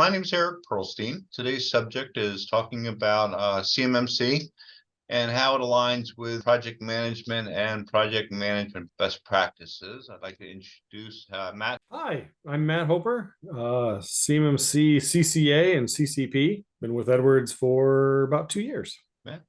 My name is Eric Perlstein. Today's subject is talking about CMMC and how it aligns with project management and project management best practices. I'd like to introduce Matt. Hi, I'm Matt Hoeper, CMMC, CCA, and CCP. Been with Edwards for about 2 years. Matt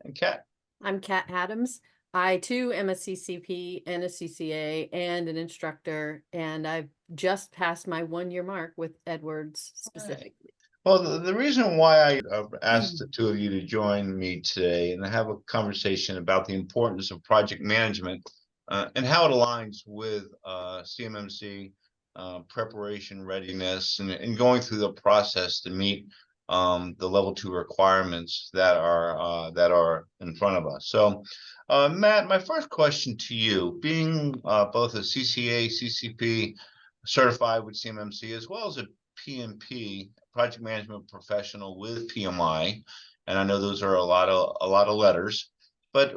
and Kat. I'm Kat Adams. I too am a CCP and a CCA and an instructor, and I've just passed my 1-year mark with Edwards specifically. Well, the reason why I asked the two of you to join me today and have a conversation about the importance of project management and how it aligns with CMMC preparation, readiness, and going through the process to meet the level 2 requirements that are in front of us. So, Matt, my first question to you, being both a CCA, CCP certified with CMMC, as well as a PMP, project management professional with PMI, and I know those are a lot of letters, but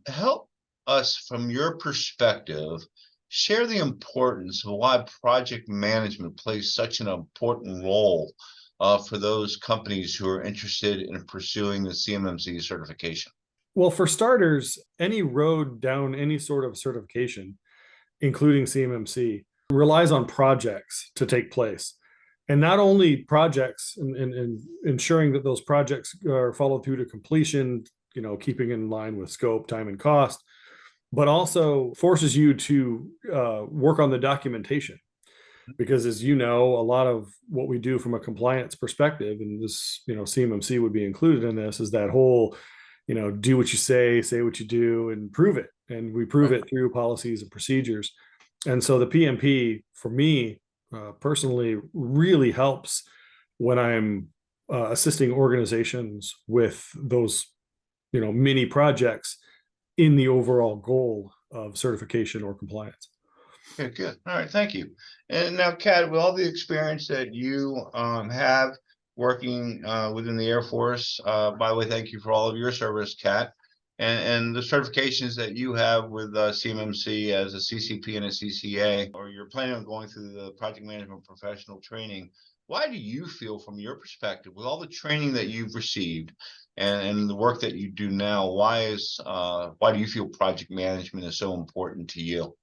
help us from your perspective. Share the importance of why project management plays such an important role for those companies who are interested in pursuing the CMMC certification. Well, for starters, any road down any sort of certification, including CMMC, relies on projects to take place. And not only projects and ensuring that those projects are followed through to completion, keeping in line with scope, time, and cost, but also forces you to work on the documentation. Because as you know, a lot of what we do from a compliance perspective, and this, CMMC would be included in this, is that whole, do what you say what you do, and prove it. And we prove it through policies and procedures. And so the PMP, for me, personally, really helps when I'm assisting organizations with those, mini projects in the overall goal of certification or compliance. Okay, good. All right, thank you. And now, Kat, with all the experience that you have working within the Air Force, by the way, thank you for all of your service, Kat, and the certifications that you have with CMMC as a CCP and a CCA, or you're planning on going through the project management professional training. Why do you feel, from your perspective, with all the training that you've received and the work that you do now, why do you feel project management is so important to you?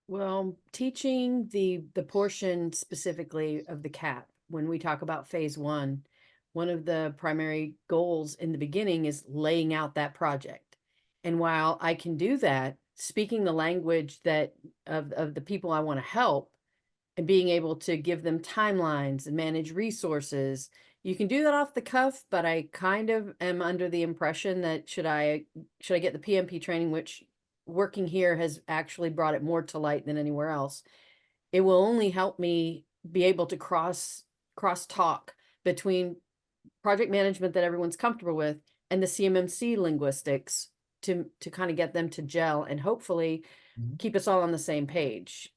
Well, teaching the portion specifically of the CAP, when we talk about phase one of the primary goals in the beginning is laying out that project. And while I can do that, speaking the language that of the people I want to help and being able to give them timelines and manage resources, you can do that off the cuff, but I kind of am under the impression that should I get the PMP training, which working here has actually brought it more to light than anywhere else. It will only help me be able to cross talk between project management that everyone's comfortable with and the CMMC linguistics to kind of get them to gel and hopefully keep us all on the same page.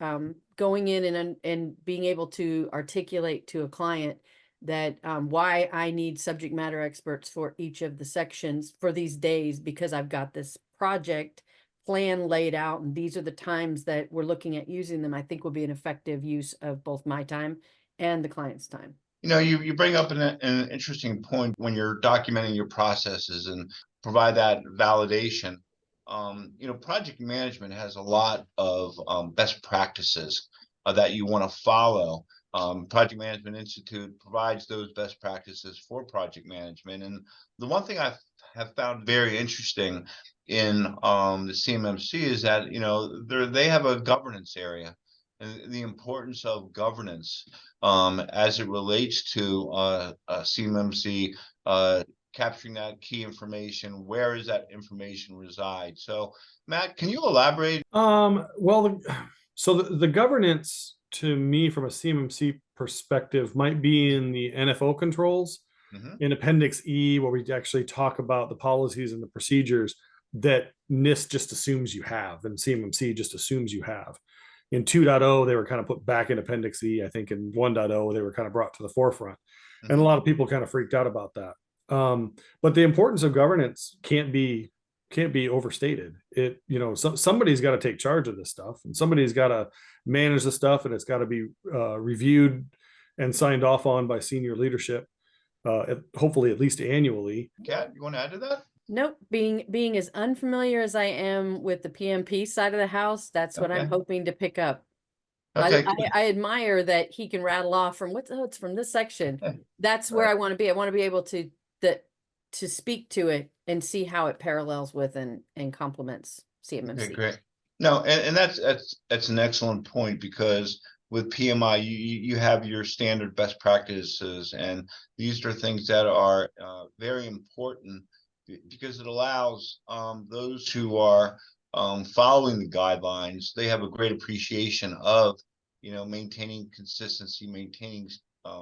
Going in and being able to articulate to a client that why I need subject matter experts for each of the sections for these days, because I've got this project plan laid out and these are the times that we're looking at using them, I think will be an effective use of both my time and the client's time. You bring up an interesting point when you're documenting your processes and provide that validation. Project management has a lot of best practices that you want to follow. Project Management Institute provides those best practices for project management. And the one thing I have found very interesting in the CMMC is that, they have a governance area. And the importance of governance as it relates to CMMC, capturing that key information, where does that information reside? So, Matt, can you elaborate? Well, so the governance to me from a CMMC perspective might be in the NFO controls in Appendix E, where we actually talk about the policies and the procedures that NIST just assumes you have and CMMC just assumes you have. In 2.0, they were kind of put back in Appendix E. I think in 1.0, they were kind of brought to the forefront. And a lot of people kind of freaked out about that. But the importance of governance can't be overstated. Somebody's got to take charge of this stuff, and somebody's got to manage the stuff, and it's got to be reviewed and signed off on by senior leadership, hopefully at least annually. Kat, you want to add to that? Nope. Being as unfamiliar as I am with the PMP side of the house, that's what I'm Okay. hoping to pick up. Okay. I admire that he can rattle off from it's from this section. Okay. That's where I want to be. I want to be able to speak to it and see how it parallels with and complements CMMC. Okay, great. No, and that's an excellent point, because with PMI, you have your standard best practices, and these are things that are very important, because it allows those who are following the guidelines, they have a great appreciation of, maintaining consistency, maintaining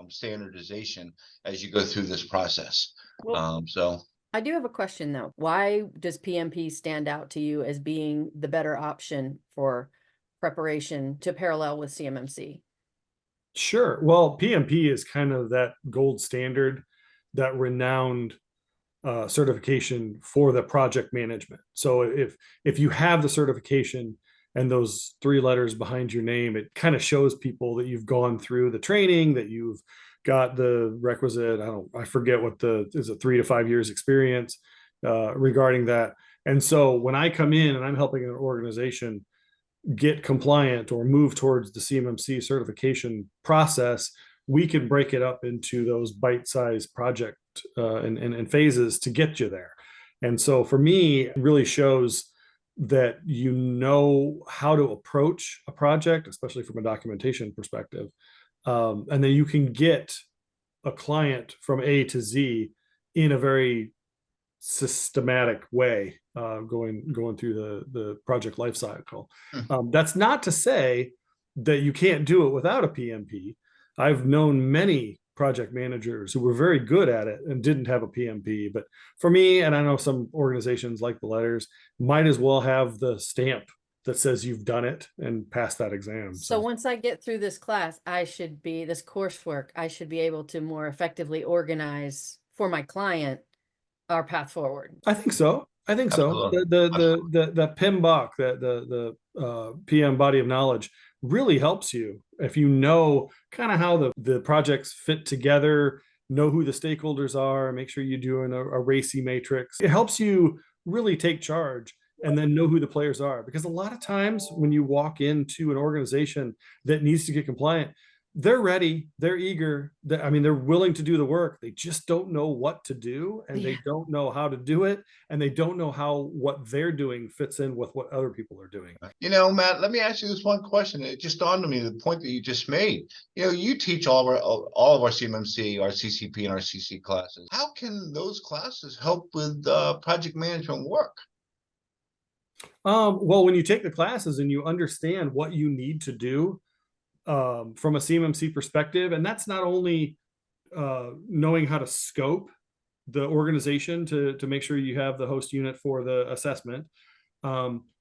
standardization as you go through this process. Well, So I do have a question though. Why does PMP stand out to you as being the better option for preparation to parallel with CMMC? Sure. Well, PMP is kind of that gold standard, that renowned certification for the project management. So if you have the certification and those 3 letters behind your name, it kind of shows people that you've gone through the training, that you've got the requisite, I forget what is it, 3 to 5 years experience regarding that. And so when I come in and I'm helping an organization get compliant or move towards the CMMC certification process, we can break it up into those bite-sized project and phases to get you there. And so for me, it really shows that you know how to approach a project, especially from a documentation perspective. And then you can get a client from A to Z in a very systematic way, going through the project life cycle. That's not to say that you can't do it without a PMP. I've known many project managers who were very good at it and didn't have a PMP. But for me, and I know some organizations like the letters, might as well have the stamp that says you've done it and passed that exam. So once I get through this class, this coursework, I should be able to more effectively organize for my client our path forward. I think so. Absolutely. The PMBOK, the PM body of knowledge, really helps you if you know kind of how the projects fit together, know who the stakeholders are, make sure you're doing a RACI matrix. It helps you really take charge and then know who the players are. Because a lot of times when you walk into an organization that needs to get compliant, they're ready, they're eager, they're willing to do the work. They just don't know what to do, and they don't know how to do it, and they don't know how what they're doing fits in with what other people are doing. Matt, let me ask you this one question. It just dawned on me, the point that you just made. You teach all of our CMMC, our CCP, and our CC classes. How can those classes help with project management work? Well, when you take the classes and you understand what you need to do from a CMMC perspective, and that's not only knowing how to scope the organization to make sure you have the host unit for the assessment.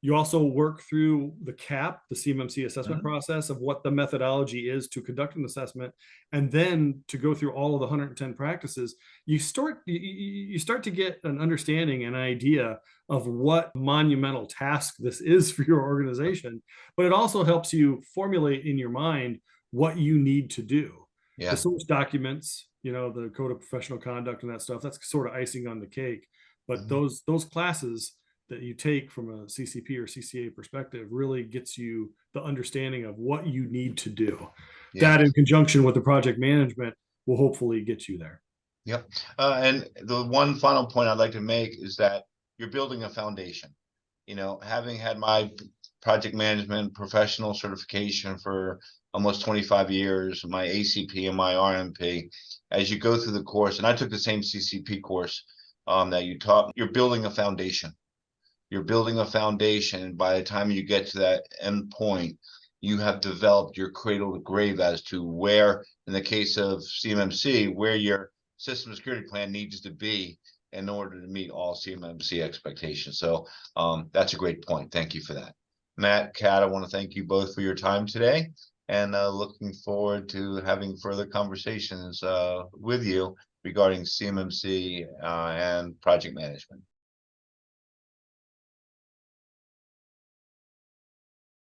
You also work through the CAP, the CMMC assessment process of what the methodology is to conduct an assessment, and then to go through all of the 110 practices. You start to get an understanding, an idea of what monumental task this is for your organization, but it also helps you formulate in your mind what you need to do. Yeah. The source documents, the code of professional conduct and that stuff, that's sort of icing on the cake. But those classes that you take from a CCP or CCA perspective really gets you the understanding of what you need to do. Yeah. That in conjunction with the project management will hopefully get you there. Yep. And the one final point I'd like to make is that you're building a foundation. Having had my project management professional certification for almost 25 years, my ACP and my RMP, as you go through the course, and I took the same CCP course that you taught, you're building a foundation. You're building a foundation, and by the time you get to that end point, you have developed your cradle to grave as to where, in the case of CMMC, where your system security plan needs to be in order to meet all CMMC expectations. So that's a great point. Thank you for that. Matt, Kat, I want to thank you both for your time today, and looking forward to having further conversations with you regarding CMMC and project management.